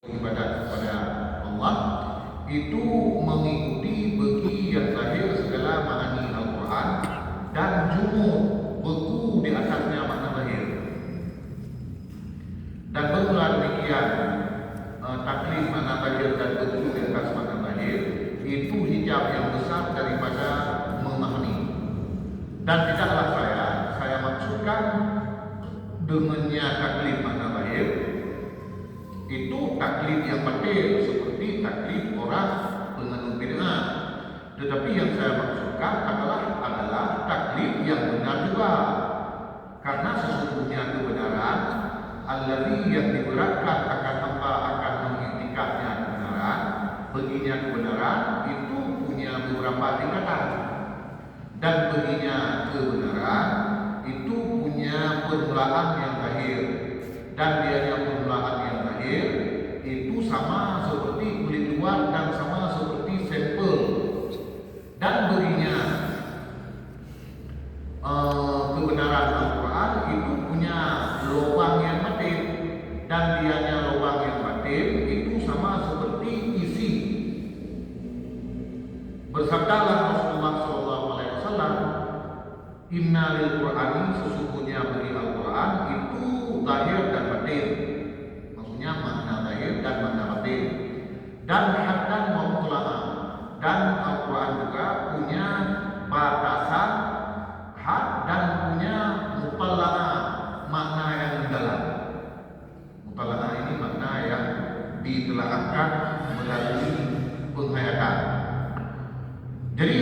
ibadat kepada Allah itu mengikuti bagi yang zahir segala makani Al-Quran dan jumur beku di atasnya makna zahir. Dan bermula demikian taklif makna zahir dan beku di atas makna zahir itu hijab yang besar daripada memahami. Dan tidaklah saya maksudkan dengannya taklif makna zahir itu taklif yang batil seperti taklif orang penganut bid'ah. Tetapi yang saya maksudkan adalah taklif yang benar juga, karena sesungguhnya kebenaran allazi yang diberatkan akan hamba akan mengiktikadnya kebenaran, baginya kebenaran itu punya beberapa tingkatan, dan baginya kebenaran itu punya permulaan yang zahir, dan dianya permulaan yang zahir itu sama seperti kulit luar dan sama seperti sampel, dan baginya kebenaran Al-Quran itu punya lubang yang batin, dan dianya lubang yang batin itu sama seperti isi. Bersabdalah Rasulullah SAW, Inna lil Qur'ani, sesungguhnya bagi Al-Quran itu zahir dan batin, maksudnya makna zahir dan makna batin, dan haddan wa mutlaqan, dan Al-Quran juga punya batasan had dan punya mutlaqah, makna yang mendalam. Mutlaqah ini makna yang ditelaahkan melalui penghayatan. Jadi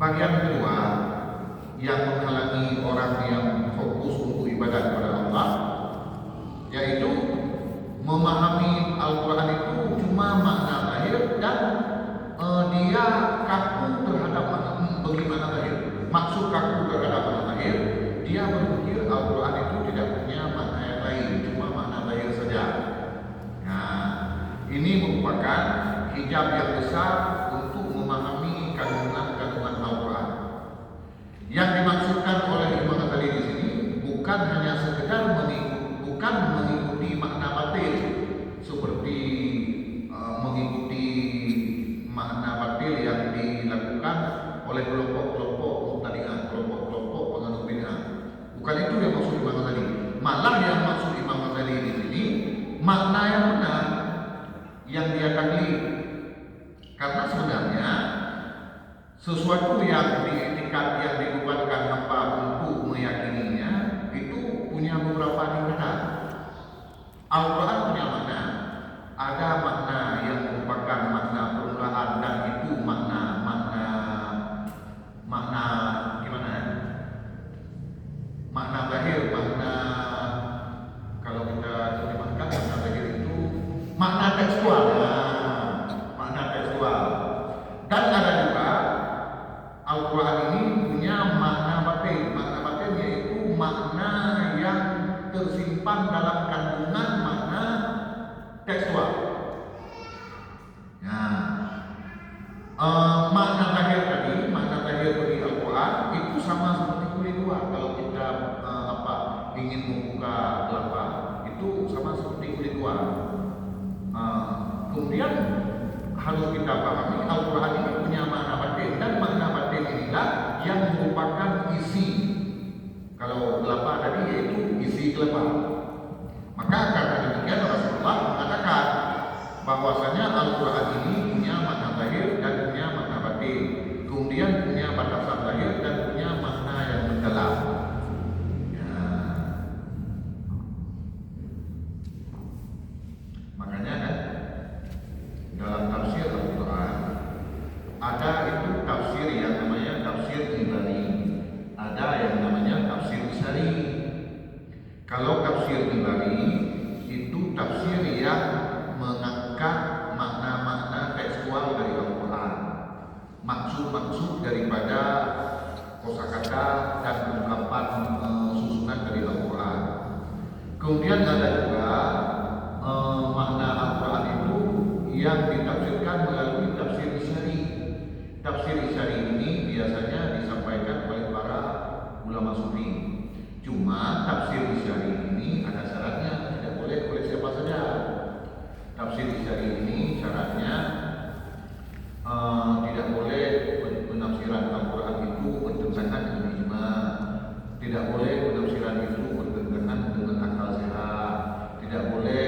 bagian kedua yang menghalangi orang yang fokus untuk ibadat kepada Allah, yaitu memahami Al-Quran itu cuma makna zahir dan dia kaku terhadap bagaimana zahir. Maksud kaku terhadap makna zahir, dia berpikir Al-Quran itu tidak punya makna yang lain, cuma makna zahir saja. Nah, ini merupakan hijab yang besar untuk memahami kandungan-kandungan Al-Quran. Yang dimaksudkan oleh Imam Ghazali di sini bukan hanya sekedar mengikuti makna batil seperti mengikuti makna batil yang dilakukan oleh kelompok-kelompok mubtadi'ah, kelompok-kelompok penganut bid'ah. Bukan itu yang maksud Imam Ghazali. Malah yang maksud Imam Ghazali di sini makna yang benar yang dia taklif. Karena sebenarnya sesuatu yang diiktikad yang dibebankan hamba untuk meyakininya itu punya beberapa tingkatan. Al-Quran punya makna. Ada makna yang merupakan makna permulaan, dan itu makna gimana? Makna zahir, makna kalau kita terjemahkan makna zahir itu makna tekstual. Makna tekstual. Dan ada juga Al-Quran ini punya makna batin. Makna batin yaitu makna yang tersimpan dalam kandungan makna tekstual. Makna zahir tadi, makna zahir bagi Al-Quran itu sama seperti kulit luar. Kalau kita ingin membuka kelapa, itu sama seperti kulit luar. Kemudian harus kita pahami Al-Quran ini punya makna batin, dan makna batin inilah yang merupakan isi. Kalau kelapa tadi yaitu isi kelapa. Maka karena demikian Rasulullah mengatakan bahwasanya Al-Quran ini punya makna zahir dan punya makna batin, kemudian punya batasan zahir dan punya makna yang mendalam. Makanya kan dalam tafsir Al-Quran ada itu tafsir yang namanya tafsir Ibani, ada yang namanya tafsir Isari. Kalau tafsir Ibani itu tafsir yang mengangkat makna-makna tekstual dari Al-Quran, maksud-maksud daripada kosakata dan ungkapan susunan dari Al-Quran. Kemudian ada juga makna Al-Quran itu yang ditafsirkan melalui tafsir Isari. Tafsir Isari ini biasanya disampaikan oleh para ulama sufi. Cuma tafsir Isari ini ada syaratnya, tidak boleh oleh siapa saja. tafsir isyari ini syaratnya tidak boleh penafsiran Al-Quran itu bertentangan dengan ijma, tidak boleh penafsiran itu bertentangan dengan akal sehat, tidak boleh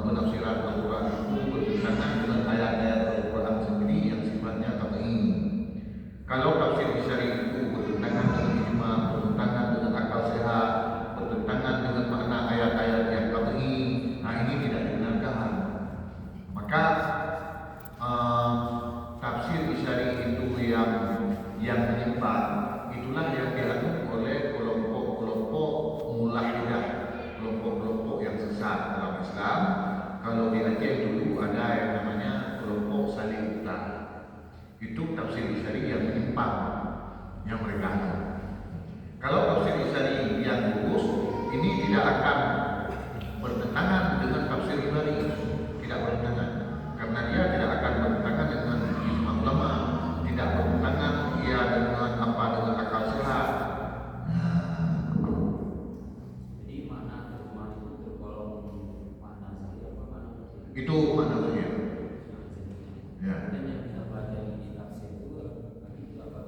penafsiran Al-Quran itu bertentangan dengan ayat-ayat Al-Quran sendiri yang sifatnya qat'i. Kalau tafsir isyari itu bertentangan dengan ijma, bertentangan dengan akal sehat, bertentangan dengan makna ayat-ayat yang qat'i, nah ini tidak dibenarkan. Maka tafsir isyari itu yang menyimpang, itulah yang dianut oleh kelompok-kelompok mulahidah, kelompok-kelompok yang sesat dalam Islam. Kalau di Aceh dulu ada yang namanya kelompok Salihita, itu tafsir isyari yang menyimpang yang mereka anut. Kalau tafsir isyari yang lurus ini tidak akan bertentangan dengan tafsir isyari, tidak bertentangan, karena dia tidak akan bertentangan dengan ijma ulama, tidak bertentangan dia dengan akal sehat. Jadi makna firman itu tergolong makna sahih apa makna sahih? Itu makna sahih. Ya. Dan yang kita pelajari di tafsir itu apa?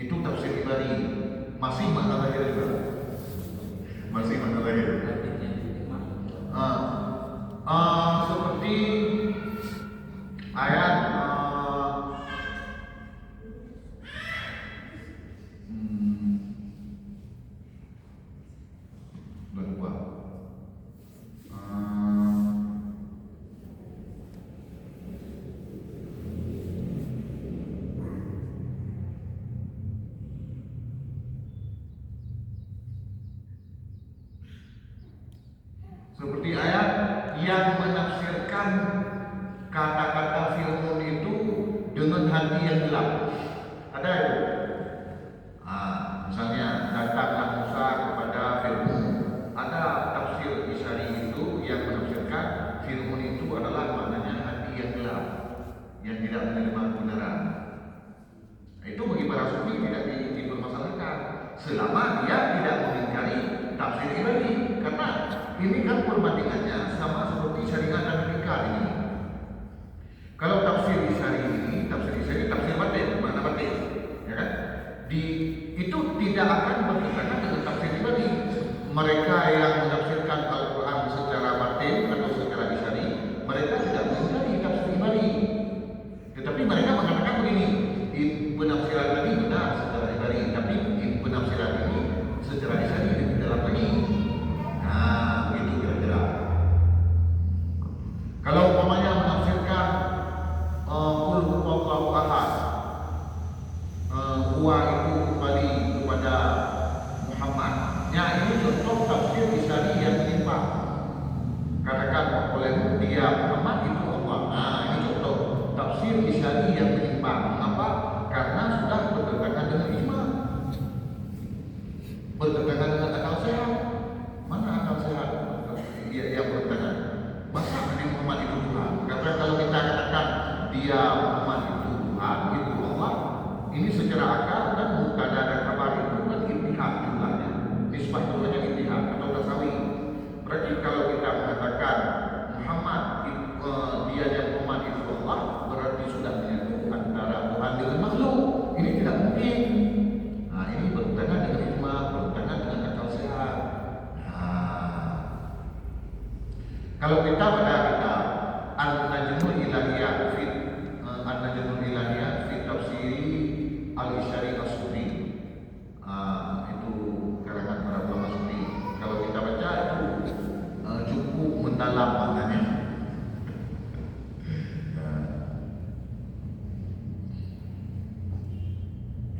Itu tafsir ibari, masih makna sahih juga. Masih makna sahih. Seperti ayat lupa. Seperti ayat yang menafsirkan kata-kata Fir'aun itu dengan hati yang gelap. Ada itu. Misalnya datanglah Musa kepada Fir'aun. Ada tafsir isyari itu yang menafsirkan Fir'aun itu adalah maknanya hati yang gelap, yang tidak menerima kebenaran. Itu bagi para sufi tidak dipermasalahkan selama dia tidak mengingkari tafsir isyari, karena ini kan perbandingannya sama seperti syariat dan hakikat ini. Kalau tafsir isyari ini, tafsir batin, makna batin, ya kan? Itu tidak akan bertentangan dengan tafsir isyari. Mereka yang menafsirkan Al-Quran secara batin atau secara isyari, mereka tidak mengingkari tafsir isyari. Tetapi mereka mengatakan begini, penafsiran tadi benar secara isyari, tapi penafsiran ini secara isyari lebih dalam lagi. Begitu kira-kira. Kalau umpamanya menafsirkan qul huwallahu ahad, huwa itu kembali kepada Muhammad. Ya, ini contoh tafsir isyari yang menyimpang. Katakan oleh dia Muhammad itu Allah. Ini contoh tafsir isyari yang menyimpang. Mengapa? Karena sudah bertentangan dengan ijma, bertentangan dengan akal sehat. Mana akal sehat yang bertentangan? Masa Nabi Muhammad itu Tuhan? Karena kalau kita katakan dia Muhammad itu Tuhan, itu Allah, ini secara akal dan mubtada dan kabar itu kan ittihad jumlahnya, nisbah jumlahnya ittihad atau tasawi. Berarti kalau kita mengatakan Muhammad dia Muhammad itu Allah, berarti sudah menyatu antara Tuhan dengan makhluk. Ini tidak mungkin. Ini bertentangan dengan ijma, bertentangan dengan akal sehat. Kalau kita pada kitab An-Najmul Ilahiyah fi Tafsiri Al-Isyari As-Sufi, itu karangan para ulama sufi. Kalau kita baca itu cukup mendalam maknanya.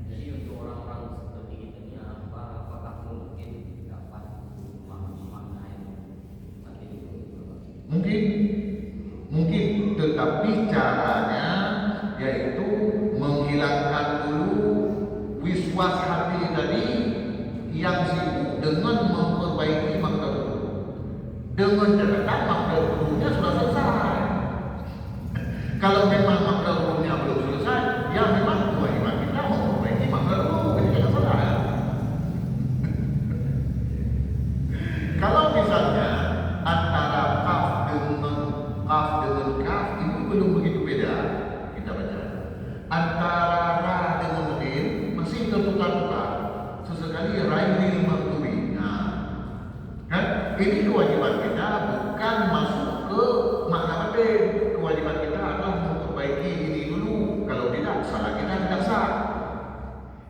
Jadi untuk orang-orang seperti kita ini apakah mungkin dapat memahami makna yang batin itu? Mungkin, tetapi caranya yaitu menghilangkan dulu wiswas hati tadi yang sibuk dengan memperbaiki makna dulu. Dengan catatan makna dulunya sudah selesai. Kalau memang makna dulunya belum selesai, ya memang kewajiban kita memperbaiki makna dulu. Ini tidak salah. Kalau misalnya antara kaf belum begitu beda. Kita baca antara ra dengan mudin masih tertukar-tukar. Sesekali raihil maghdubi. Nah, kan ini kewajiban kita bukan masuk ke makna batin. Kewajiban kita adalah memperbaiki ini dulu. Kalau tidak, salah kita tidak sah.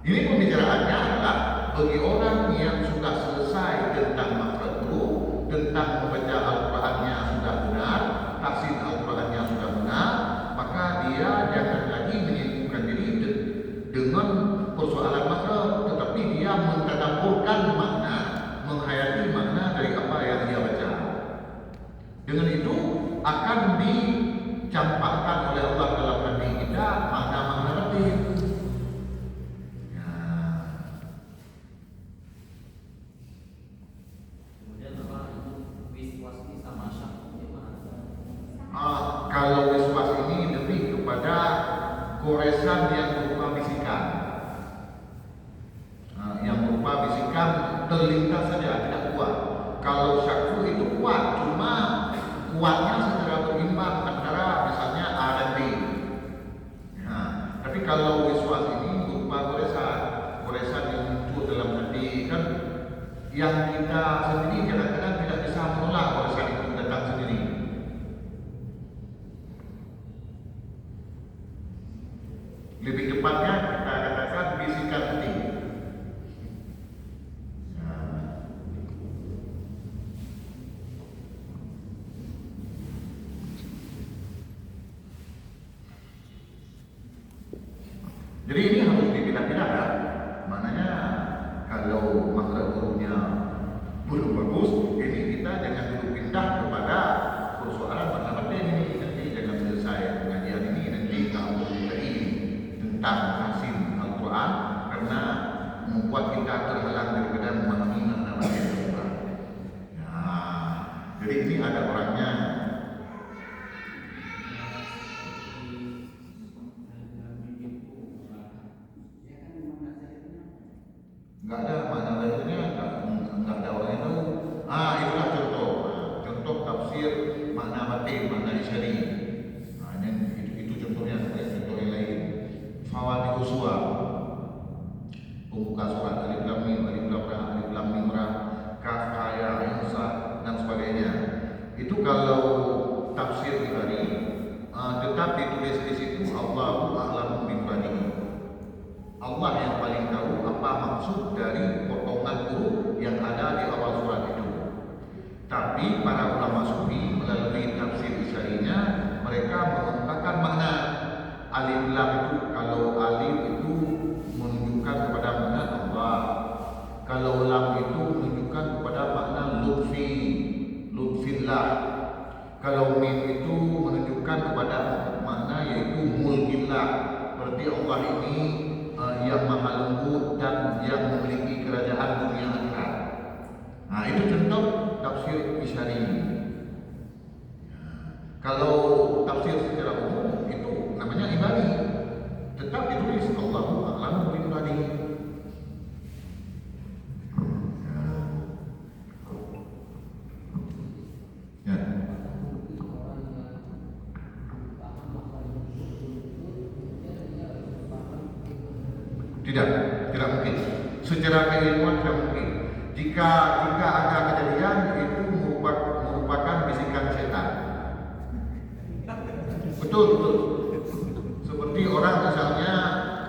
Ini pembicaraannya adalah bagi orang yang sudah selesai tentang makhraj huruf, tentang membaca Al-Qur'annya sudah benar, tahsin Al-Qur'annya sudah benar, maka dia jangan lagi menyibukkan diri dengan persoalan makhraj, tetapi dia mentadabburkan makna, menghayati makna dari apa yang dia baca. Dengan itu akan dicampakkan oleh Allah dalam hati kita makna-makna batin. Kalau wiswas ini lebih kepada goresan yang berupa bisikan, yang berupa bisikan terlintas saja, tidak kuat. Kalau syakku itu kuat, cuma kuatnya secara berimbang antara misalnya A dan B. Tapi kalau wiswas ini berupa goresan yang muncul dalam hati, kan yang kita sendiri kadang-kadang tidak bisa menolak goresan itu datang sendiri. Lebih tepatnya kita katakan bisikan hati. Jadi ini harus dipilah-pilah ya. Maknanya kalau makhraj hurufnya belum bagus, ini kita jangan dulu pindah kepada persoalan makna batin ini. Nanti jangan selesai pengajian ini nanti kamu mulai tentang tahsin Al-Quran karena membuat kita terhalang daripada memahami makna batin Al-Quran. Jadi ini ada orangnya. Enggak ada makna batinnya, enggak ada orang itu. Itulah contoh tafsir makna batin, makna isyari. Itu contohnya, contoh yang lain. Fawatihus suwar, pembuka surat alif lam mim, alif lam ra, alif lam mim ra, kaf, ha, ya, ain, sa dan sebagainya. Itu kalau tafsir Bukhari tetap ditulis di situ Allahu a'lamu bi muradihi. Allah yang paling tahu apa maksud dari potongan huruf yang ada di awal surat itu. Tapi para ulama sufi melalui tafsir isyarinya mereka mengungkapkan makna alif lam itu. Kalau alif itu menunjukkan kepada makna Allah, kalau lam itu menunjukkan kepada makna lutfillah, kalau mim itu menunjukkan kepada makna yaitu mulkillah, berarti Allah ini yang maha lembut dan yang memiliki kerajaan dunia akhirat. Itu contoh tafsir isyari. Kalau tafsir secara umum itu namanya ibadi, tetap ditulis Allahu a'lamu bi muradihi. Tidak mungkin. Secara keilmuan tidak mungkin. Jika ada kejadian itu merupakan bisikan setan. Betul. Seperti orang misalnya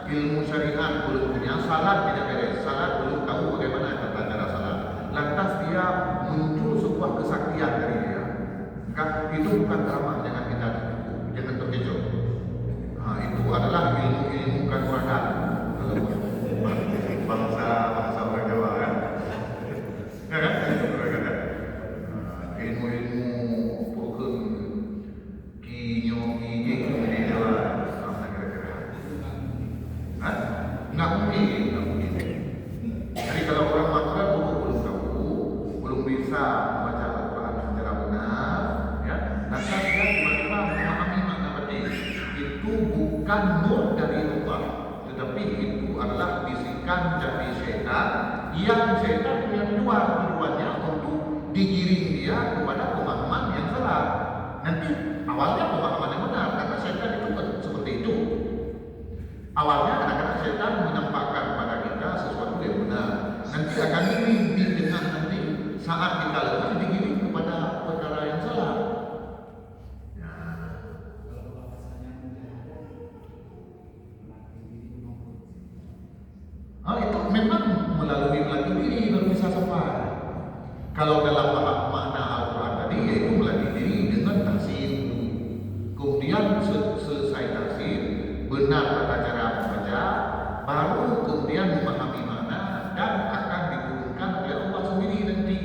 ilmu syariat belum punya, salat tidak beres, salat belum tahu bagaimana tata cara salat. Lantas dia muncul sebuah kesaktian dari dia. Itu bukan drama, jangan kita tipu, jangan terkecoh. Itu adalah ilmu kanuragan. Bahasa orang Jawa kan? Ilmu pokok kinyo di Jawa, nggak mungkin. Jadi kalau orang makhluk belum tahu, belum bisa membaca Al-Quran secara benar, ya, lantas dia tiba-tiba memahami makna batin. Itu bukan nur dari Allah, tetapi itu adalah bisikan dari setan yang tujuannya untuk digiring dia kepada pemahaman yang salah. Nanti awalnya pemahaman yang benar, karena itu. Awalnya kadang-kadang setan menampakkan pada kita sesuatu yang benar. Nanti akan didengar nanti saat kita lemah digiring kepada perkara yang salah. Itu memang melalui diri baru bisa sampai. Kalau dalam makna Al-Quran tadi yaitu melatih diri dengan tahsin. Kemudian selesai tahsin, benar tata cara membaca, baru kemudian memahami makna dan akan diturunkan oleh Allah sendiri nanti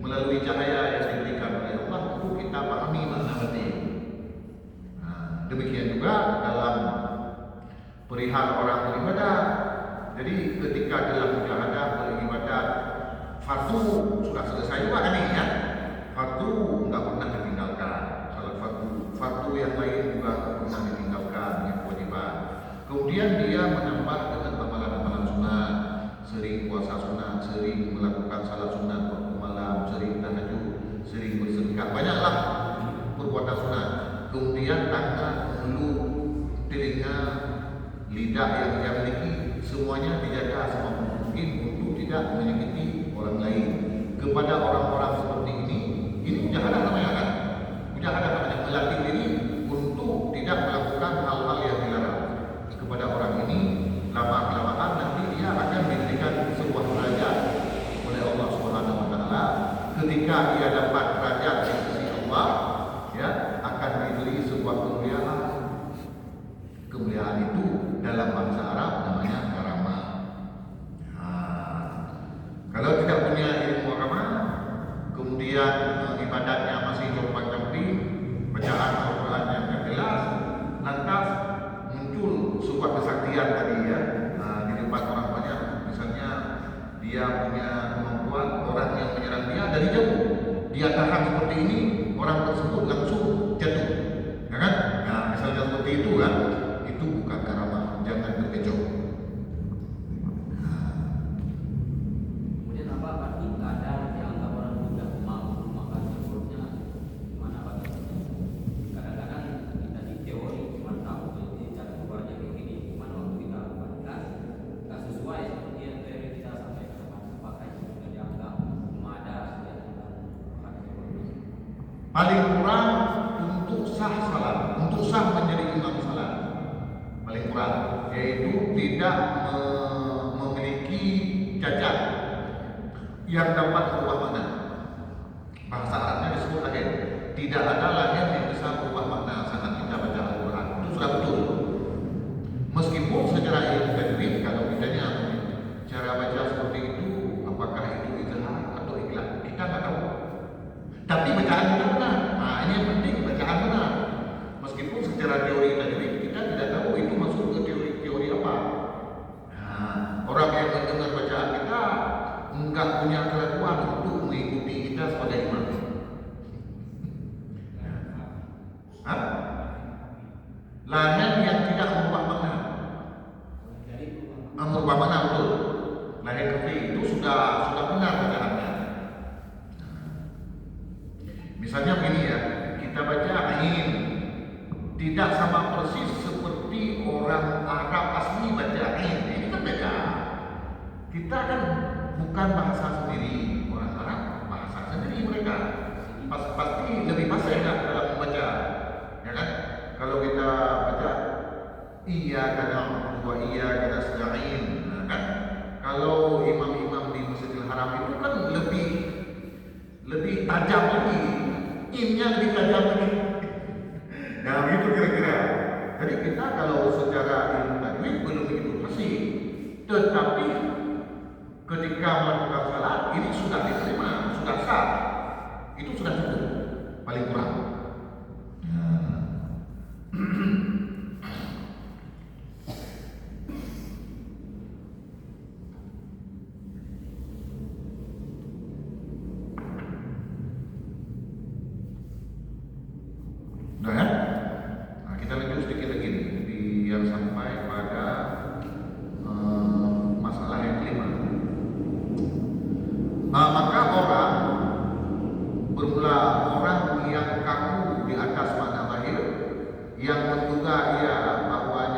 melalui cahaya yang diberikan oleh Allah untuk kita pahami makna batin. Demikian juga dalam perihal orang beribadah. Jadi ketika dalam mujahadah beribadah, fardu sudah selesai juga kan ini ya. Fardu nggak pernah ditinggalkan. Salat fardu yang lain juga nggak pernah ditinggalkan yang kewajiban. Kemudian dia menambah dengan amalan-amalan sunat, sering puasa sunat, sering melakukan salat sunat waktu malam, sering tahajud, sering bersedekah, banyaklah perbuatan sunat. Kemudian tangan, mulut, telinga, lidah yang dia miliki semuanya dijaga semampu mungkin untuk tidak menyakiti orang lain. Kepada orang-orang seperti ini mujahadah namanya kan? Mujahadah namanya, melatih diri untuk tidak melakukan hal-hal yang dilarang. Kepada orang ini lama-kelamaan nanti dia akan diberikan sebuah derajat oleh Allah Subhanahu wa taala. Ketika dia dapat derajat di sisi Allah, ya, akan diberi sebuah kemuliaan. Kemuliaan itu dalam bahasa Arab namanya karamah. Kalau tidak punya ilmu agama, kemudian ibadatnya masih compang-camping, bacaan Al-Quran yang tidak jelas, lantas muncul sebuah kesaktian tadi ya, di depan orang banyak. Misalnya dia punya kemampuan, orang yang menyerang dia dari jauh, dia tahan seperti ini, orang tersebut langsung jatuh, ya kan? Nah, misalnya seperti itu kan, itu bukan karamah, jangan terkecoh. Kemudian apa arti kadang dianggap orang muda mampu maka sebelumnya mana batasnya? Kadang-kadang kita di teori cuma tahu jadi cara keluarnya begini, cuma waktu kita lakukan nggak sesuai seperti yang teori kita sampaikan. Apakah itu sudah dianggap madas dan Paling kurang untuk sah salat, untuk sah menjadi imam salat, paling kurang yaitu tidak memiliki cacat yang dapat berubah makna. Bahasa Arabnya disebut lahir. Tidak ada lahir yang bisa berubah makna saat kita baca Al-Quran. Itu sudah betul. Meskipun secara ilmu tajwid, kalau kitanya cara baca seperti itu, apakah itu izhar atau ikhlas, kita nggak tahu. Tapi bacaan kita benar. Nah, ini yang penting, bacaan benar. Meskipun secara teori tajwid kita tidak tahu itu masuk ke teori apa. Nah, orang yang mendengar bacaan kita enggak punya keraguan untuk mengikuti kita sebagai imam. Lahir yang tidak merubah makna. Merubah makna betul. Lahir kafir itu sudah benar bacaannya. Misalnya begini ya, kita baca ain tidak sama persis seperti orang Arab asli baca ain. Ini kan beda. Kita kan bukan bahasa sendiri, orang Arab bahasa sendiri mereka. Pasti lebih fasih kan dalam membaca, ya kan? Kalau kita baca iya kana wa iya kana nasta'in, nah, kan? Kalau imam-imam di Masjidil Haram itu kan lebih tajam lagi, imnya lebih tajam lagi. Nah, begitu kira-kira. Jadi kita kalau secara ilmu tajwid belum begitu pasti, tetapi ketika melakukan salat ini sudah diterima, sudah sah, itu sudah cukup, paling kurang. Udah ya? Nah, kita lanjut sedikit lagi nih, biar sampai pada masalah yang kelima. Maka orang yang kaku di atas makna lahir, yang menduga ia bahwa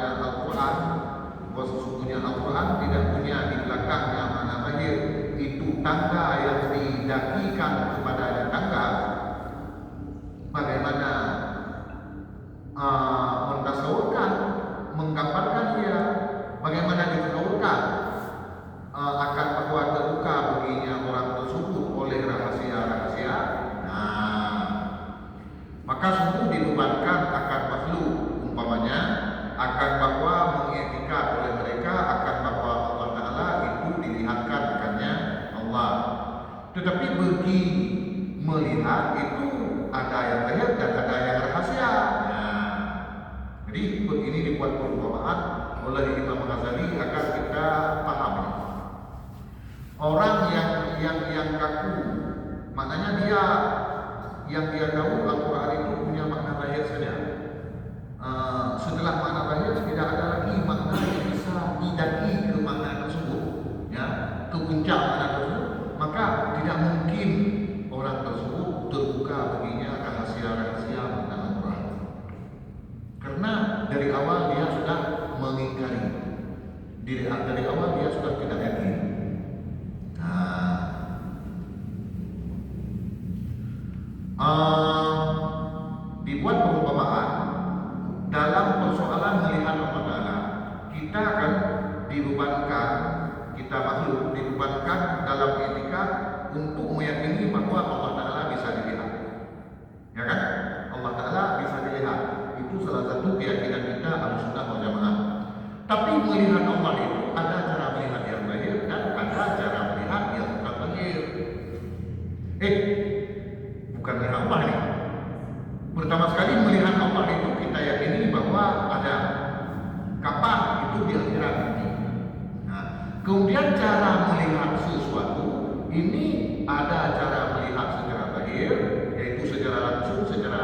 tangga yang didakikan kepada tangga, bagaimana mentasawurkan, menggambarkan dia, bagaimana ditasawurkan akan bahwa terbuka baginya orang tersebut oleh rahasia-rahasia. Nah, maka sungguh dibebankan akan makhluk, umpamanya akan bahwa mengetikat oleh mereka akan bahwa Allah Ta'ala itu dilihatkan akannya Allah. Tetapi bagi melihat itu ada yang zahir dan ada yang rahasia. Nah, jadi begini dibuat perumpamaan oleh Imam Ghazali agar kita paham. Orang yang kaku, maknanya dia yang dia tahu Al-Quran itu punya makna zahir saja. Setelah makna zahir tidak ada lagi makna yang bisa didaki ke makna tersebut, ya, ke puncak makna tersebut. Maka tidak mungkin orang tersebut terbuka baginya rahasia-rahasia makna Al-Quran, karena dari awal dia sudah mengingkari, dari awal dia sudah tidak yakin. Dibuat perumpamaan dalam persoalan melihat Allah Ta'ala. Kita akan dibebankan, kita makhluk dibebankan dalam etika untuk meyakini bahwa Allah Ta'ala bisa dilihat, ya kan? Allah Ta'ala bisa dilihat, itu salah satu keyakinan kita Ahlussunnah wal Jamaah. Tapi melihat Allah itu ada cara melihat yang zahir dan ada cara melihat yang bukan zahir. Bukan melihat Allah ini. Pertama sekali melihat Allah itu kita yakini bahwa ada, kapan itu di akhirat nanti. Nah, kemudian cara melihat sesuatu ini ada cara melihat secara zahir, yaitu secara langsung, secara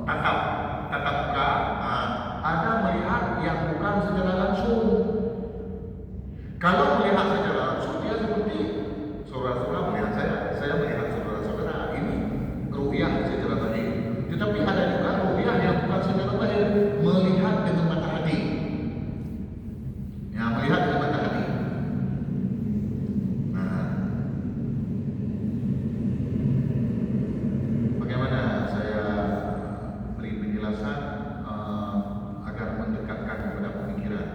tatap muka. Nah, ada melihat yang bukan secara langsung. Kalau melihat secara langsung dia seperti saudara-saudara melihat saya melihat saudara-saudara, ini ru'yah secara zahir. Tetapi ada juga ru'yah yang bukan secara zahir, melihat dengan mata hati. Ya, melihat dengan mata hati. Nah, bagaimana saya beri penjelasan agar mendekatkan kepada pemikiran.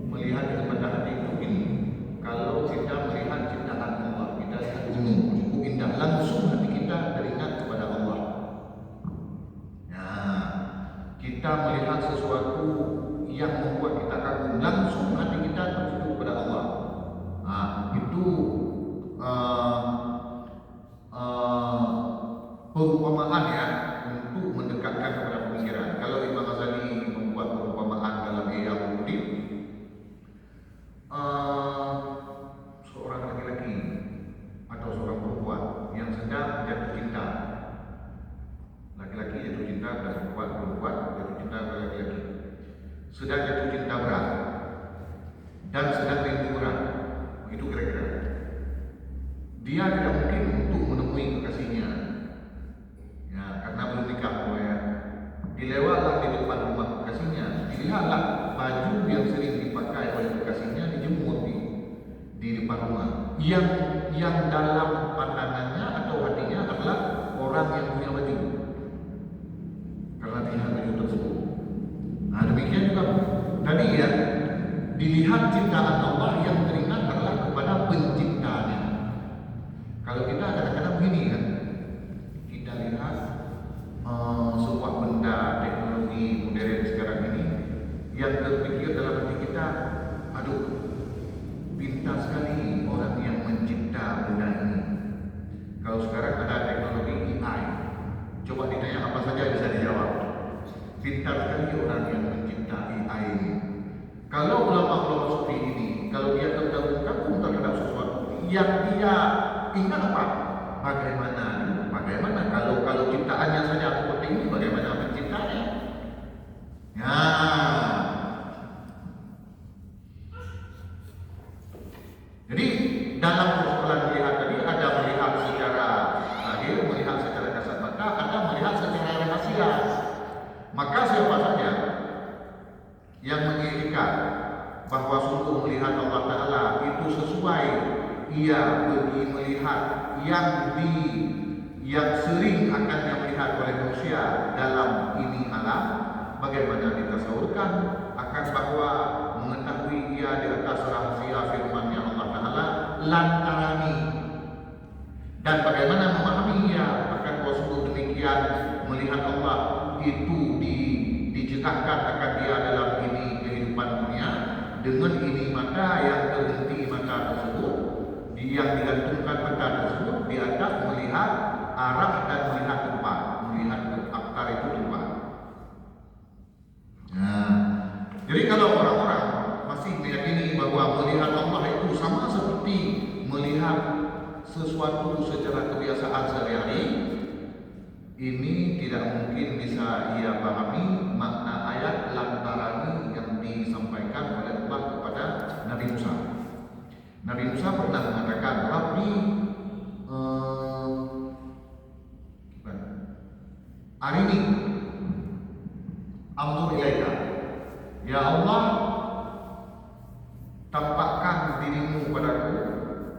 Melihat dengan mata hati itu ini, kalau kita melihat ciptaan Allah, kita lihat gunung, cukup indah, langsung hati kita teringat kepada Allah. Ya, kita melihat sesuatu yang membuat kita kagum, langsung hati kita tertuju kepada Allah. Nah, itu perumpamaan ya, untuk mendekatkan kepada pemikiran. Kalau Imam Ghazali membuat perumpamaan dalam Ihya Ulumuddin, seorang laki-laki atau seorang perempuan yang sedang jatuh cinta. Laki-laki jatuh cinta pada perempuan jatuh cinta pada laki-laki. Sedang jatuh cinta berat dan sedang rindu berat. Itu kira-kira. Dia tidak mungkin untuk menemui kekasihnya, ya, karena belum nikah ya. Dilewatlah di depan rumah kekasihnya, dilihatlah baju yang sering dipakai oleh kekasihnya dijemur di depan rumah. Yang dalam pandangannya atau hatinya adalah orang yang punya baju, karena dilihat baju tersebut. Nah, demikian juga tadi ya, dilihat ciptaan Allah yang teringat adalah kepada penciptanya. Kalau kita kadang-kadang begini kan, kita lihat sebuah benda teknologi modern sekarang ini, yang terpikir dalam hati kita, aduh, pintar sekali orang yang mencipta benda ini. Kalau sekarang ada teknologi AI, coba ditanya apa saja bisa dijawab. Pintar sekali orang yang mencipta AI ini. Kalau ulama-ulama sufi ini, kalau dia terkagum terhadap sesuatu yang dia ingat apa? Bagaimana kalau ciptaannya saja seperti ini, bagaimana penciptanya? Ya. Jadi dalam persoalan melihat tadi ada melihat secara zahir, melihat secara kasat mata, ada melihat secara rahasia. Maka siapa saja yang mengirikan melihat Allah Ta'ala itu sesuai, ia pergi melihat yang sering akannya melihat oleh manusia dalam ini alam, bagaimana ditasawurkan akan bahwa mengetahui ia di atas rahasia firman-Nya Allah Ta'ala lantarani, dan bagaimana memahami ia akan prosedur demikian melihat Allah itu diciptakan akan dia dalam ini kehidupan dunia dengan ini mata yang terhenti mata tersebut, yang digantungkan mata tersebut di atas melihat arah dan melihat tempat, melihat aktar itu tempat. Nah, jadi kalau orang-orang masih meyakini bahwa melihat Allah itu sama seperti melihat sesuatu secara kebiasaan sehari-hari, ini tidak mungkin bisa ia pahami makna ayat lantaran yang disampaikan oleh Allah kepada Nabi Musa. Nabi Musa pernah mengatakan, Rabbi arini anzur ilaika, ya Allah, tampakkan dirimu padaku,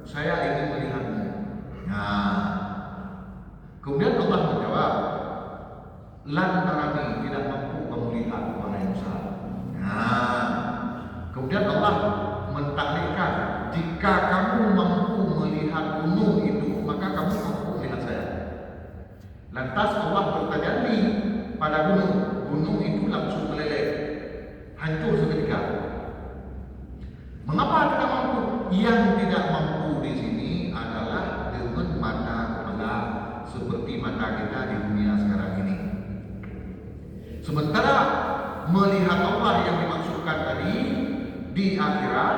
saya ingin melihatmu. Nah, kemudian Allah menjawab, lantarani, tidak mampu kamu lihat wahai Musa. Nah, kemudian Allah mentaklifkan, jika kamu mampu melihat gunung itu, maka kamu mampu melihat saya. Lantas Allah bertajalli pada gunung itu langsung meleleh, hancur seketika. Mengapa tidak mampu? Yang tidak mampu di sini adalah dengan mata kepala seperti mata kita di dunia sekarang ini. Sementara melihat Allah yang dimaksudkan tadi di akhirat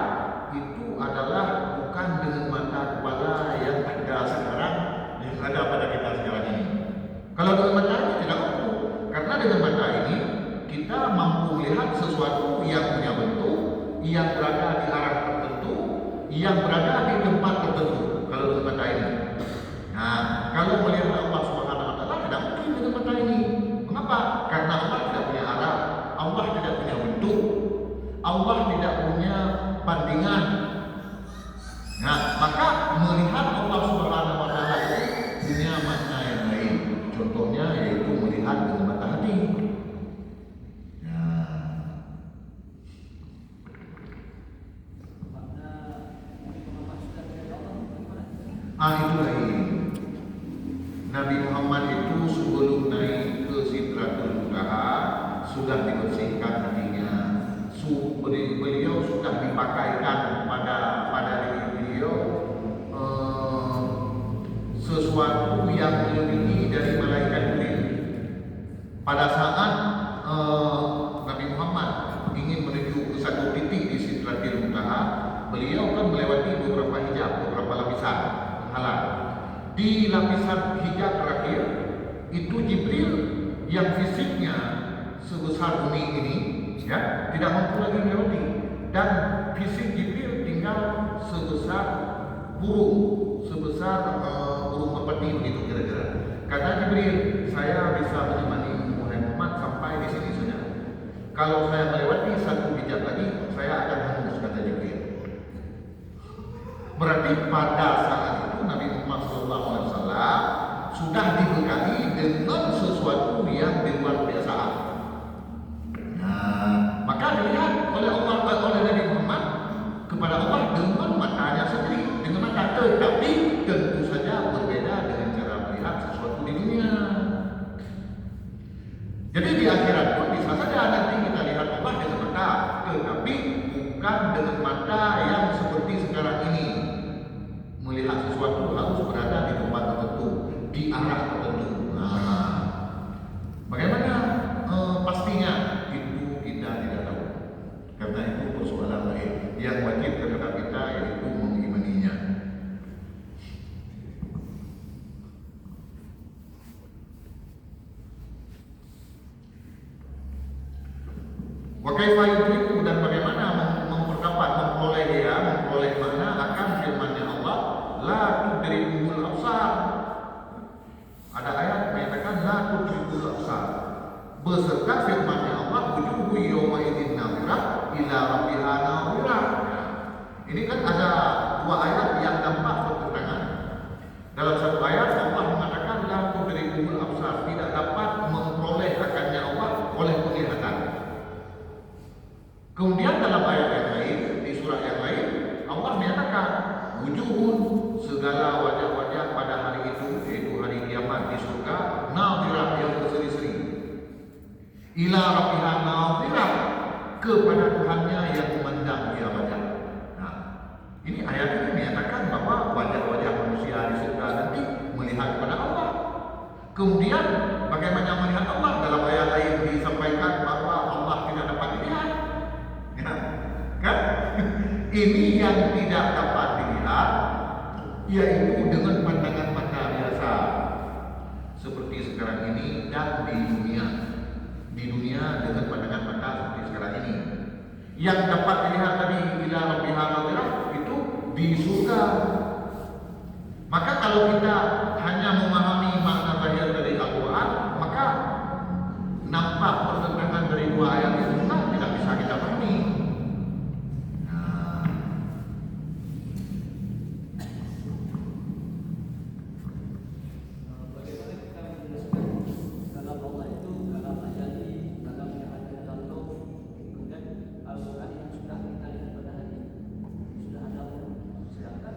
itu adalah bukan dengan mata kepala yang ada sekarang, yang ada pada kita sekarang ini. Kalau dengan mata ini tidak mampu, karena dengan mata ini kita mampu melihat sesuatu yang punya bentuk, yang berada di arah tertentu, yang berada di tempat tertentu. Kalau dengan mata ini, nah, kalau melihat Allah Subhanahu Wa Taala tidak mungkin dengan mata ini. Mengapa? Karena Allah tidak punya arah, Allah tidak punya bentuk, Allah tidak punya bandingan. Nah, maka melihat Allah Subhanahu Wa Taala itu punya makna yang lain. Contohnya yaitu melihat dengan mata hati. Itu lagi. Nabi Muhammad itu sebelum naik ke Sidratul Muntaha sudah dibersihkan hatinya. Beliau sudah dipakaikan pada diri beliau sesuatu yang melebihi dari malaikat Jibril. Pada saat Nabi Muhammad ingin menuju ke satu titik di Sidratul Muntaha, beliau kan melewati beberapa hijab, beberapa lapisan penghalang. Di lapisan hijab terakhir itu Jibril yang fisiknya sebesar bumi ini, ya, tidak mampu lagi melewati, dan fisik Jibril tinggal sebesar burung merpati begitu kira-kira. Kata Jibril, saya bisa menemani Muhammad sampai di sini saja. Kalau saya melewati satu hijab lagi, saya akan hangus, kata Jibril. Berarti pada saat itu Nabi Muhammad SAW sudah dibekali dengan sesuatu yang di luar biasa. Nah, maka dilihat oleh Nabi Muhammad kepada Allah dengan matanya sendiri, dengan mata, tetapi tentu saja berbeda dengan cara melihat sesuatu di dunia. Jadi di akhirat pun bisa saja nanti kita lihat Allah dengan mata, tetapi bukan dengan mata yang seperti sekarang ini. Melihat sesuatu harus berada di tempat tertentu, di arah tertentu. Nah, bagaimana pastinya itu kita tidak tahu. Karena itu persoalan lain yang wajib terhadap kita, yaitu mengimaninya. Wa kaifa yudriku, dan bagaimana memperoleh makna akan firman-Nya Allah, la tudrikul absar. Ada ayat mengatakan la tudrikul absar, beserta firman-Nya Allah, wujuhu yawma idzin nadhirah ila rabbiha nadhirah. Ini kan ada dua ayat yang nampak bertentangan. Dalam satu ayat Allah mengatakan la tudrikul absar, tidak dapat memperoleh akannya Allah oleh penglihatan. Kemudian dalam ayat yang lain, di surah yang lain, Allah menyatakan wujuhun, segala wajah-wajah pada hari itu, yaitu hari kiamat di surga, nadhirah, yang berseri-seri, ila rabbiha nadhirah, kepada Tuhannya yang memandang dia wajah. Nah, ini ayat ini menyatakan bahwa wajah-wajah manusia di surga nanti melihat kepada Allah. Kemudian bagaimana melihat Allah? Dalam ayat lain disampaikan bahwa Allah tidak dapat dilihat. Ya, kan? Ini yang tidak dapat dilihat, yaitu dengan pandangan mata biasa, seperti sekarang ini dan di dunia. Di dunia dengan pandangan mata seperti sekarang ini. Yang dapat dilihat tadi ila rabbiha nadhirah itu di surga. Maka kalau kita hanya memahami makna zahir dari Al-Quran, maka nampak pertentangan dari dua ayat itu tidak bisa kita pahami. Bagaimana kita menjelaskan dalam Allah itu dalam ayat dalam ayat contoh, kemudian Al-Quran yang sudah kita lihat pada hari ini sudah ada huruf, sedangkan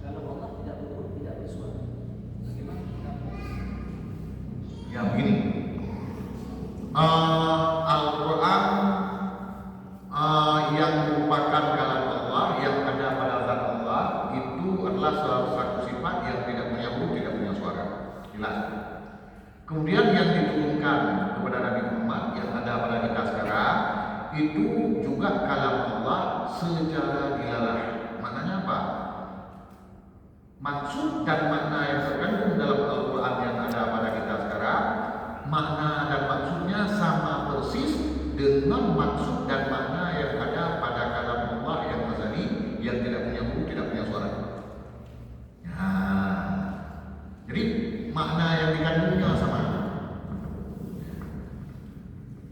kalau Allah tidak berhuruf, tidak bersuara. Bagaimana kita? Ya begini, Al-Quran yang merupakan kalam Allah, yang ada pada zat Allah, itu adalah salah satu sifat yang tidak punya huruf, tidak punya suara. Jelas. Kemudian yang diturunkan kepada Nabi Muhammad yang ada pada kita sekarang itu juga kalam Allah secara dilalah. Maknanya apa? Maksud dan makna yang terkandung dalam Al-Quran yang ada pada kita sekarang, makna dan maksudnya sama persis dengan maksud dan makna yang ada pada kalam Allah yang azali, yang tidak punya huruf, tidak punya suara. Ya. Jadi makna yang dikandungnya sama.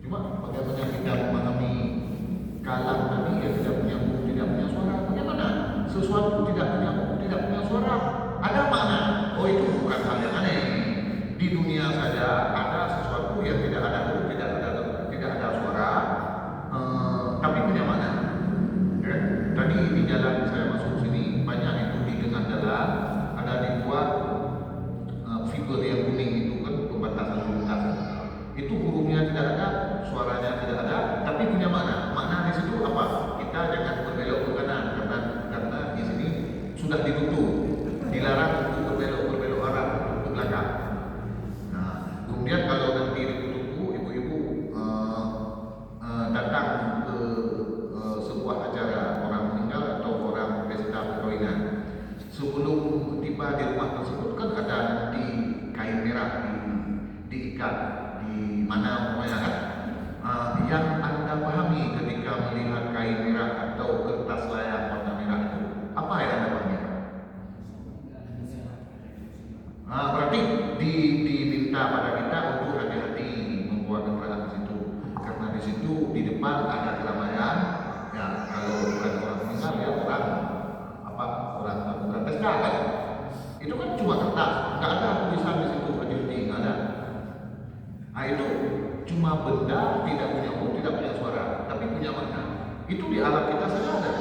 Cuma bagaimana kita memahami kalam tadi yang tidak punya huruf, tidak punya suara? Bagaimana? Sesuatu tidak punya huruf, tidak punya suara, ada makna. Oh, itu bukan hal yang aneh. Di dunia saja ada sesuatu yang tidak ada huruf, tidak ada suara, tapi punya makna. Ya. Tadi di jalan saya masuk sini banyak itu di tengah jalan ada dibuat figur yang kuning itu kan pembatasan lintas. Itu hurufnya tidak ada, suaranya tidak ada, tapi punya makna. Makna di situ apa? Kita jangan berbelok ke kanan karena di sini sudah ditutup, dilarang untuk berbelok arah ke belakang. Nah, kemudian kalau nanti di Kutubu ibu-ibu datang ke sebuah acara orang meninggal atau orang pesta perkawinan, sebelum tiba di rumah tersebut kan ada nanti kain merah diikat di mana namanya kan? Yang Anda pahami ketika melihat kain merah atau kertas layar warna merah itu, apa yang Anda pahami? Berarti diminta pada kita untuk hati-hati membuat kendaraan di situ, karena di situ di depan ada keramaian. Ya, kalau bukan orang meninggal ya orang pesta kan? Itu kan cuma kertas, nggak ada tulisan di situ, hati-hati, nggak ada. Nah, itu cuma benda tidak punya huruf, tidak punya suara, tapi punya makna. Itu di alam kita saja ada.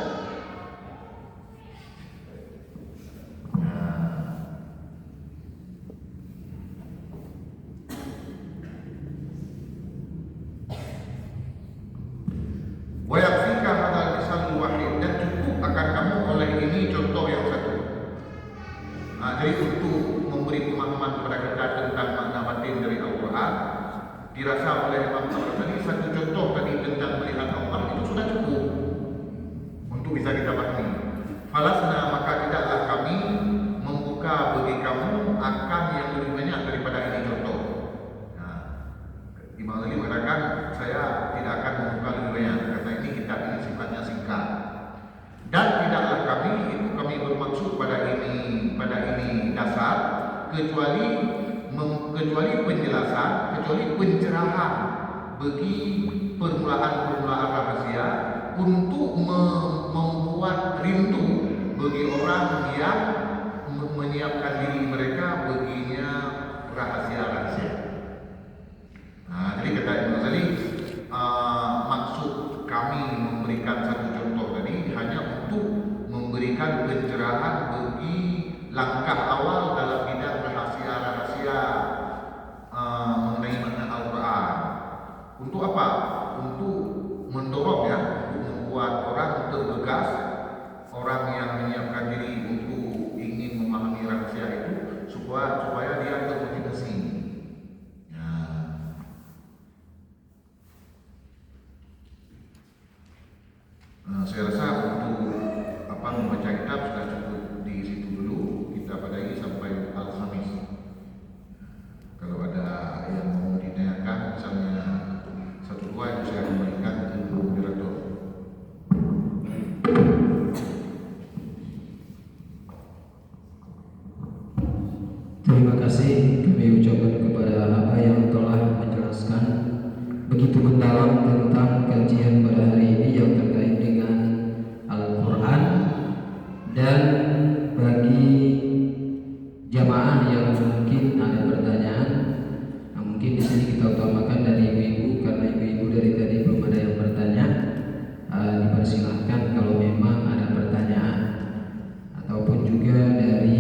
Wayakfika hadal misal wahid, dan cukup akan kamu oleh ini contoh yang satu. Jadi untuk memberi pemahaman kepada kita tentang makna batin dari Al-Quran, dirasa oleh Imam Tabari tadi satu contoh tadi tentang melihat Allah itu sudah cukup untuk bisa kita pahami. Falasna, maka tidaklah kami membuka bagi kamu akan yang lebih banyak daripada ini contoh. Nah, Imam Ali mengatakan saya tidak akan membuka lebih banyak karena ini kitab ini sifatnya singkat. Dan tidaklah kami bermaksud pada ini dasar kecuali penjelasan, kecuali pencerahan bagi permulaan rahasia untuk membuat membuat rindu bagi orang yang menyiapkan diri mereka baginya rahasia-rahasia. Nah, jadi kata Ibnu Ghazali, maksud kami memberikan satu contoh tadi hanya untuk memberikan pencerahan bagi langkah awal dalam bidang rahasia-rahasia mengenai makna Al-Quran. Untuk apa? Untuk mendorong ya, untuk membuat orang tergegas, orang yang menyiapkan diri untuk ingin memahami rahasia itu supaya dia termotivasi. Ya. Saya rasa untuk membaca kitab sudah cukup di situ dulu. Kita padai sampai Al-Khamis. Kalau ada yang mau ditanyakan, misalnya satu dua itu saya kembalikan ke moderator. Terima kasih kami ucapkan kepada Aba yang telah menjelaskan begitu mendalam tentang kajian pada hari ini yang terkait dengan Al-Quran. Dan bagi jamaah yang mungkin ada pertanyaan, nah mungkin di sini kita utamakan dari ibu-ibu karena ibu-ibu dari tadi belum ada yang bertanya. Dipersilahkan kalau memang ada pertanyaan, ataupun juga dari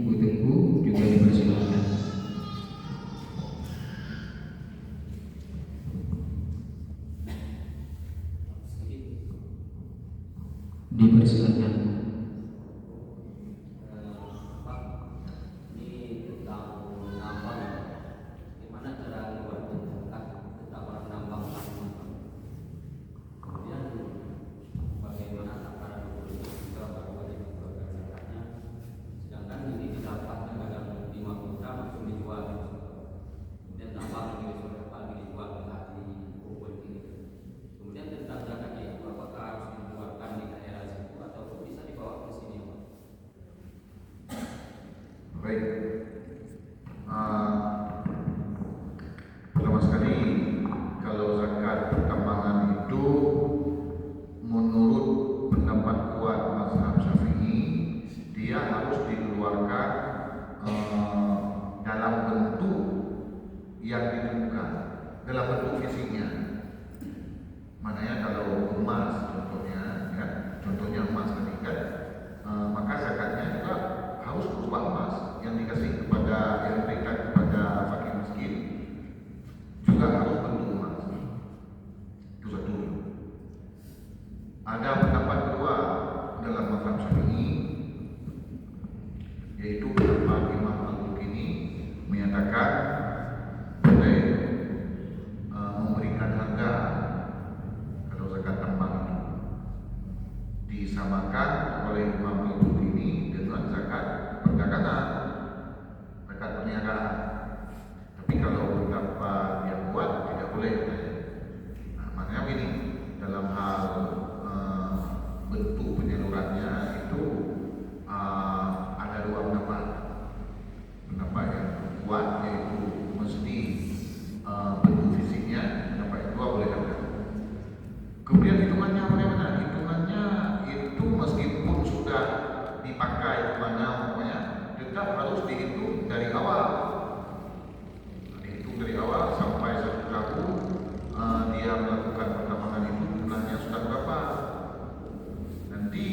tunggu-tunggu juga dipersilahkan. Dipersilahkan. Ini tentang nambang, gimana cara membuatnya tentang orang nambang sama. Kemudian bagaimana takaran juga baru wajib mengeluarkan zakatnya. Sedangkan ini didapatkan dalam 5 juta langsung dijual. Kemudian nambang lagi dijual ke hati kumpul ini. Kemudian tentang zakatnya itu apakah harus dikeluarkan di daerah situ atau bisa dibawa ke sini? Baik. Pertama sekali, kalau zakat pertambangan itu menurut pendapat kuat mazhab Syafi'i, dia harus dikeluarkan dalam bentuk yang ditentukan, dalam bentuk fisiknya. Maknanya kalau emas contohnya, ya, contohnya emas tadi kan, maka zakatnya juga harus berupa emas yang dikasih kepada, yang diberikan kepada fakir miskin juga harus bentuk emas. Itu satu. Ada pendapat kedua dalam mazhab Syafi'i, yaitu pendapat Imam Al-Bukhari menyatakan boleh memberikan harga kalau zakat tambang itu disamakan oleh Imam Al-Bukhari dengan zakat perdagangan, zakat perniagaan. Tapi kalau pendapat yang kuat tidak boleh. Nah, maknanya ini dalam hal bentuk penyalurannya itu ada dua pendapat. Pendapat yang kuat yaitu mesti bentuk fisiknya, pendapat yang kedua boleh ada. Kemudian hitungannya bagaimana? Hitungannya itu meskipun sudah dipakai kemana pokoknya tetap harus dihitung dari awal. Dihitung dari awal sampai 1 tahun dia melakukan pertambangan itu jumlahnya sudah berapa. Nanti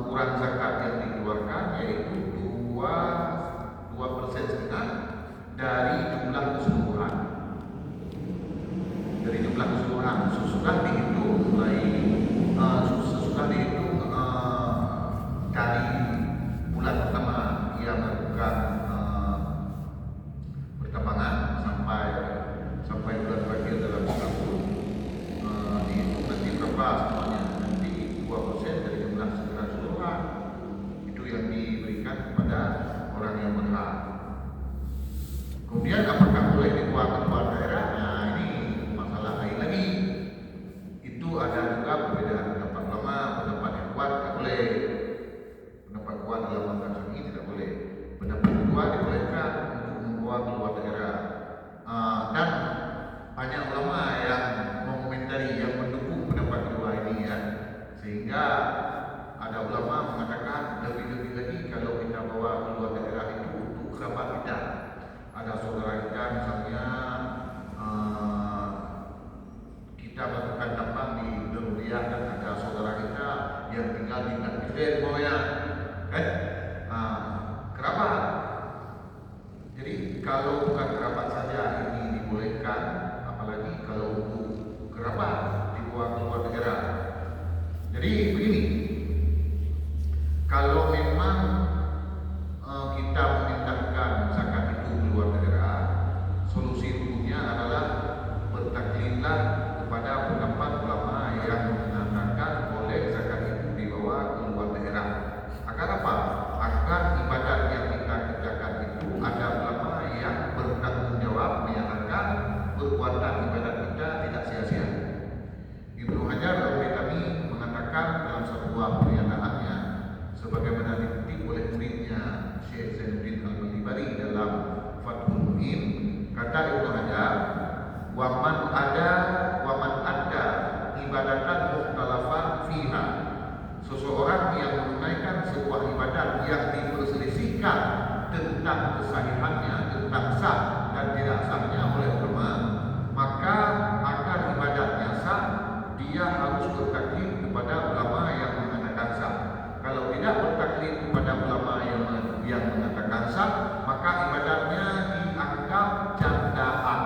ukuran zakat yang dikeluarkan yaitu 2% setengah dari jumlah keseluruhan. Dari jumlah keseluruhan sesudah dihitung dari bulan pertama ia melakukan pertambangan sampai bulan terakhir dalam tahun, dihitung nanti berapa semuanya. Nanti 2% dari jumlah keseluruhan itu yang diberikan kepada orang yang berhak. Kemudian apakah boleh dikeluarkan keluar daerah? Nah, ini masalah lain lagi. Itu ada juga perbedaan pendapat ulama. Pendapat yang kuat tidak boleh. Pendapat kuat dalam mazhab Syafi'i tidak boleh. Pendapat kedua tentang kesahihannya, tentang sah dan tidak sahnya oleh ulama, maka agar ibadatnya sah, dia harus bertaklid kepada ulama yang mengatakan sah. Kalau tidak bertaklid kepada ulama yang mengatakan sah, maka ibadatnya dianggap candaan.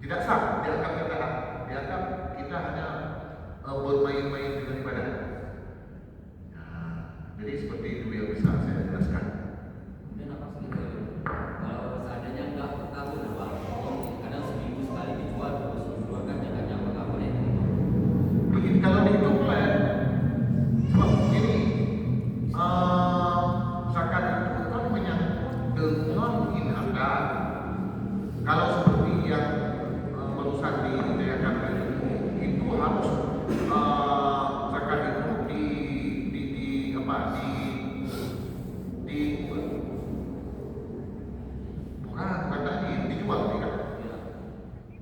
Tidak sah, dianggap candaan. Dianggap kita hanya bermain-main dengan ibadah. Nah, jadi seperti itu yang bisa saya jelaskan. Kemudian apa sih kalau seandainya enggak bertahun apa? Kadang seminggu sekali dijual terus dikeluarkan jangannya apakah boleh? Begitu kalau dihitung boleh. Sebab begini, zakat itu kan menyangkut dengan inhakar. Kalau seperti yang barusan ditanyakan itu harus zakat itu bukan tadi dijual tidak?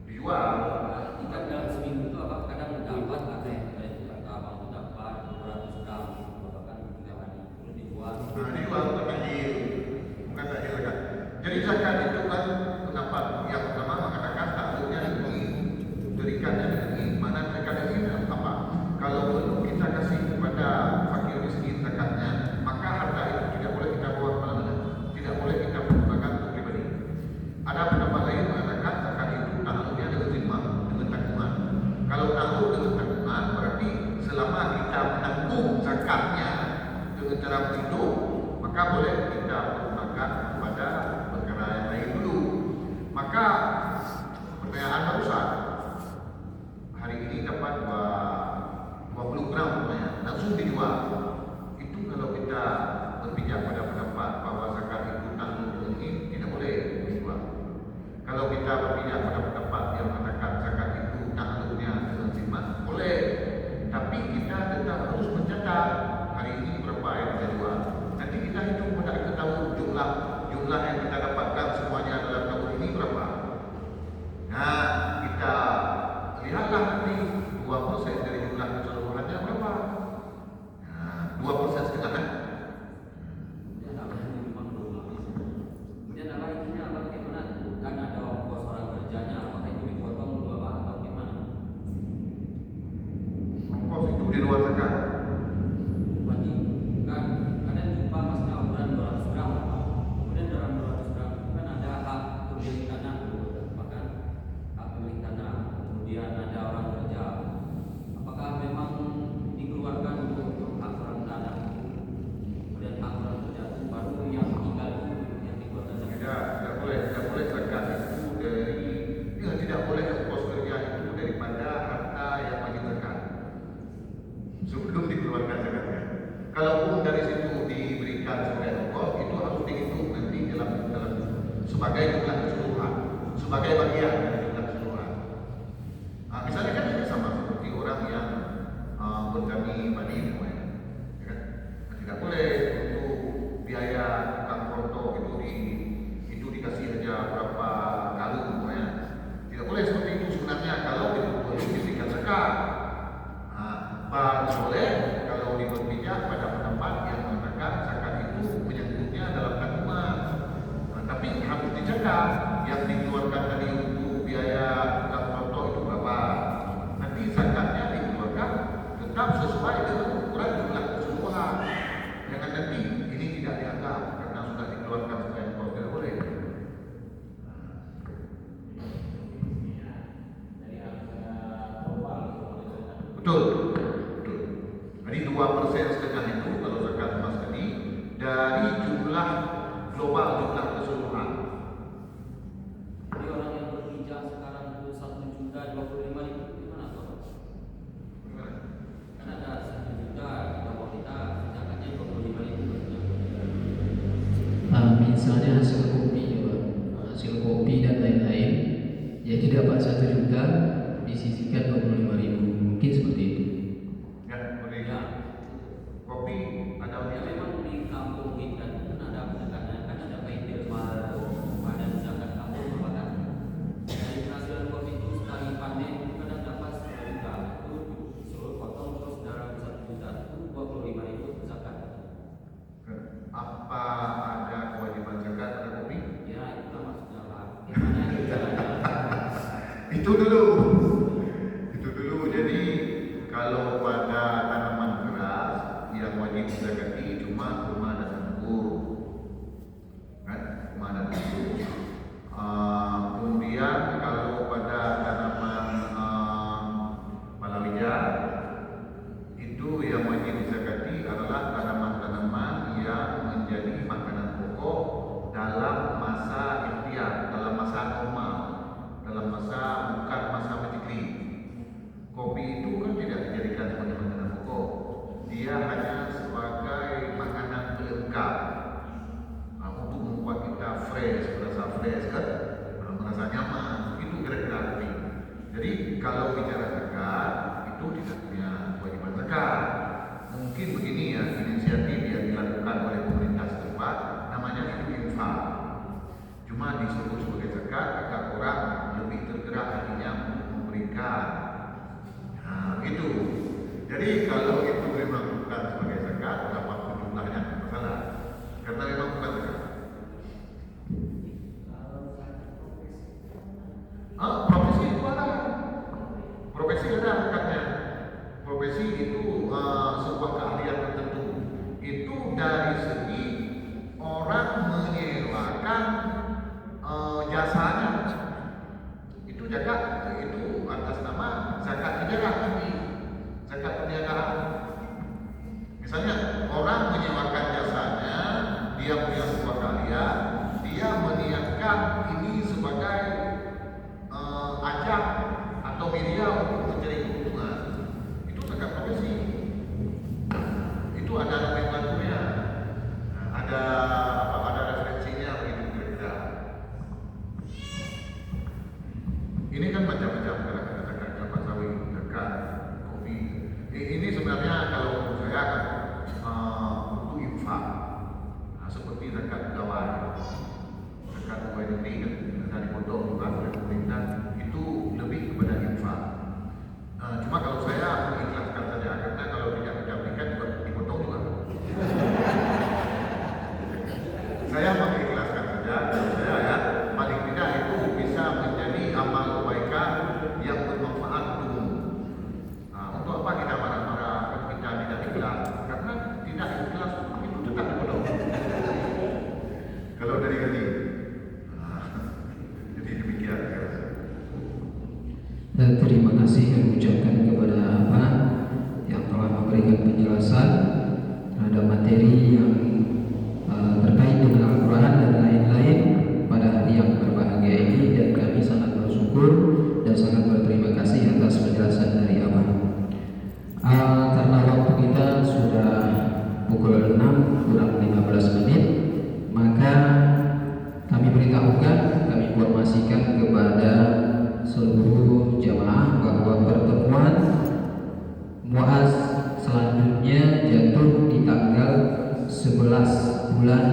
Dijual. Jika dalam seminggu itu apa kadang dapat ada yang abang itu dapat 200 gram bahkan 3 hari terus dijual. Nah, dijual bukan takjil kan. Jadi zakat itu kan pendapat yang pertama mengatakan takluknya negeri, berikannya negeri. Mana zakat ini apa? Kalau belum kita kasih kepada fakir miskin zakatnya, maka harta itu tidak boleh kita bawa kemana-mana, tidak boleh kita gunakan untuk pribadi. Ada pendapat lain mengatakan zakat itu takluknya dengan zimmah, dengan tanggungan. Kalau takluk dengan tanggungan berarti selama kita menanggung zakatnya dengan cara hidup, maka boleh kita gunakan kepada perkara yang lain dulu. Maka pertanyaan barusan, hari ini dapat 20 gram umpamanya, langsung dijual. Itu kalau kita berpijak pada pendapat bahwa zakat itu takluk dengan ini tidak boleh dijual. Kalau kita berpijak pada pendapat yang mengatakan zakat itu takluknya dengan zimmah, boleh. Tapi kita tetap harus mencatat hari ini berapa yang kita jual. Nanti kita hitung pada akhir tahun jumlah yang kita dapatkan semuanya dalam tahun ini berapa. Nah, kita lihatlah nanti 2% dari jumlah keseluruhannya berapa. Nah, 2% setengah kan? Kemudian apa yang memang belum habis. Kemudian apa intinya apa bagaimana? Kan ada ongkos orang kerjanya, apakah itu dipotong dulu apa atau gimana? Ongkos itu di luar zakat. Berarti kan ada jumpa masnya ukuran 200 gram apa? Kemudian dalam 200 gram itu kan ada hak pemilik tanah dulu, bahkan hak pemilik tanah. Kemudian ada orang kerja. Apakah memang dikeluarkan untuk hak orang tanah? Kemudian hak orang kerja itu baru yang tinggal itu yang dikeluarkan. Tidak boleh zakat itu tidak boleh ongkos kerja itu daripada harta yang wajib zakat sebelum dikeluarkan zakatnya. Kalaupun dari situ diberikan sebagai ongkos, itu harus dihitung nanti dalam sebagai jumlah keseluruhan, sebagai bagian dari jumlah keseluruhan. Nah, misalnya kan ini sama seperti orang yang bertani padi, ya kan? Tidak boleh untuk biaya tukang rontok itu dikasih aja berapa galung, ya. Tidak boleh seperti itu sebenarnya kalau diberikan zakat. Boleh kalau berpijak pada pendapat yang mengatakan zakat itu menyangkutnya dalam tanggungan. Tapi harus dicatat yang dikeluarkan tadi untuk biaya tukang rontok itu berapa. Nanti zakatnya dikeluarkan tetap sesuai dengan ukuran jumlah keseluruhan. Jangan nanti ini tidak dianggap karena sudah dikeluarkan sebagai ongkos, tidak boleh. Betul. Jadi 2% setengah itu kalau zakat emas tadi dari jumlah global, jumlah keseluruhan. Jadi orang yang berpijak sekarang itu 1.025.000 gimana tuh? Kan ada 1 juta di bawah kita zakatnya 25.000. Misalnya hasil kopi, hasil kopi dan lain-lain, ya dapat 1 juta disisihkan 25.000, mungkin seperti itu. Ya, boleh. Ya. Kopi ada Ya memang di kampung kita kan ada pendekatan, kan ada paitil pada zakat kampung bahkan dari penghasilan kopi itu sekali panen itu kadang dapat 10 juta itu disuruh potong terus dalam 1 juta itu 25.000 zakat. apa ada kewajiban Itu dulu. Jadi kalau pada tanaman keras yang wajib dizakati cuma kurma dan anggur, kan? Kurma dan anggur. Kemudian kalau pada tanaman palawija itu yang wajib dizakati adalah tanaman-tanaman yang menjadi makanan pokok dalam masa ikhtiar, dalam masa normal, dalam masa bukan masa mencekli. Kopi itu kan tidak dijadikan sebagai makanan pokok, dia hanya sebagai makanan pelengkap untuk membuat kita fresh kan, merasa nyaman. Itu kira-kira kopi. Jadi kalau bicara zakat itu tidak punya kewajiban zakat. Mungkin begini ya, inisiatif yang dilakukan oleh pemerintah setempat namanya itu infak. Cuma disebut sebagai zakat agar orang lebih tergerak hatinya untuk memberikan. Nah, itu. Jadi kalau itu memang bukan sebagai zakat, apapun jumlahnya masalah. Karena memang bukan zakat. Profesi itu ada. Profesi ada zakatnya. Profesi itu sebuah keahlian tertentu. Itu dari segi orang menyewakan jasanya. Itu zakat, itu atas nama zakat sejarah nanti, zakat perniagaan. Misalnya orang menyewakan jasanya, dia punya sebuah keahlian, dia meniatkan ini sebagai ajak atau media untuk mencari keuntungan. Itu zakat profesi. Itu ada nomenklaturnya, ada referensinya begitu kira-kira. Ini kan macam-macam zakat kelapa sawit, zakat kopi. Ini sebenarnya kalau menurut saya kan untuk infak. Nah, seperti zakat pegawai, zakat pegawai negeri kan dipotong juga oleh pemerintah, itu lebih kepada infak. Cuma kalau saya mengikhlaskan saja, karena kalau tidak didapatkan juga dipotong juga. Saya mengikhlaskan saja, kalau saya ya paling tidak itu bisa menjadi amal kebaikan yang bermanfaat untuk umum. Untuk apa kita marah-marah, kita tidak ikhlas? Karena tidak ikhlas itu tetap dipotong. Kalau dari hati. Jadi demikian. Dan terima kasih yang ucapkan kepada Abah yang telah memberikan penjelasan terhadap materi yang terkait dengan Al-Quran dan lain-lain pada hari yang berbahagia ini, dan kami sangat bersyukur dan sangat berterima kasih atas penjelasan dari Abah. Karena waktu kita sudah pukul 6 kurang 15 menit, maka kami beritahukan, kami informasikan kepada seluruh jamaah bahwa pertemuan Muaz selanjutnya jatuh di tanggal 11 bulan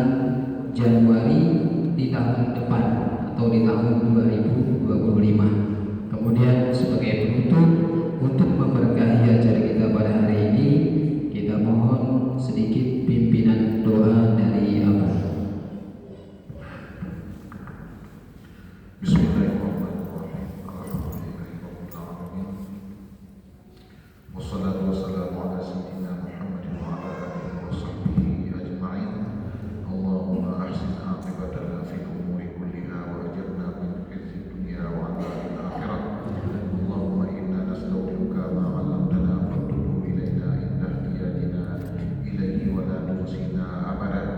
Januari di tahun depan atau di tahun 2025. Kemudian sebagai penutup, untuk memberkahi acara kita pada hari ini, kita mohon sedikit pimpinan doa dari Abah. Bismillahirrahmanirrahim. Alhamdulillahirrahmanirrahim. Wassalatu wassalamu ala sayyidina Muhammadin wa ala alihi wa sahbihi ajma'in. Allahumma ahsin aqibatana fil umuri kulliha wa ajirna min khizyid dunya wa adzabil akhirah. Allahumma inna nastaudiuka ma 'allamtana fattubu ilaina inda ihtiyajina ilayhi wa la tuhsina abadan.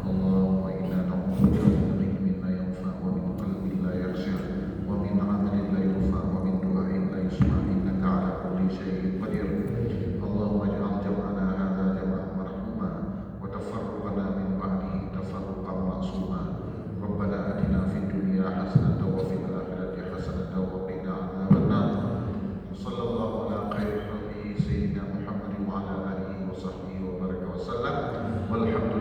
Allahumma inna na'udzubika min ilmin la yanfa' wa min qalbin la yakhsha wa min 'amalin la yurfa' wa min du'ain la yusma' innaka 'ala kulli syai'in qadir. Allahumma ij'al jam'ana hadza jam'an marhuma wa tafarruqana min ba'dihi tafarruqan ma'suma. Rabbana atina fid dunya hasanatan wa fil akhirati hasanatan wa qina adzabannar. Sallallahu ala khairi khalqihi sayyidina Muhammadin wa ala alihi wa sahbihi wa baraka wa sallam. Walhamdulillah.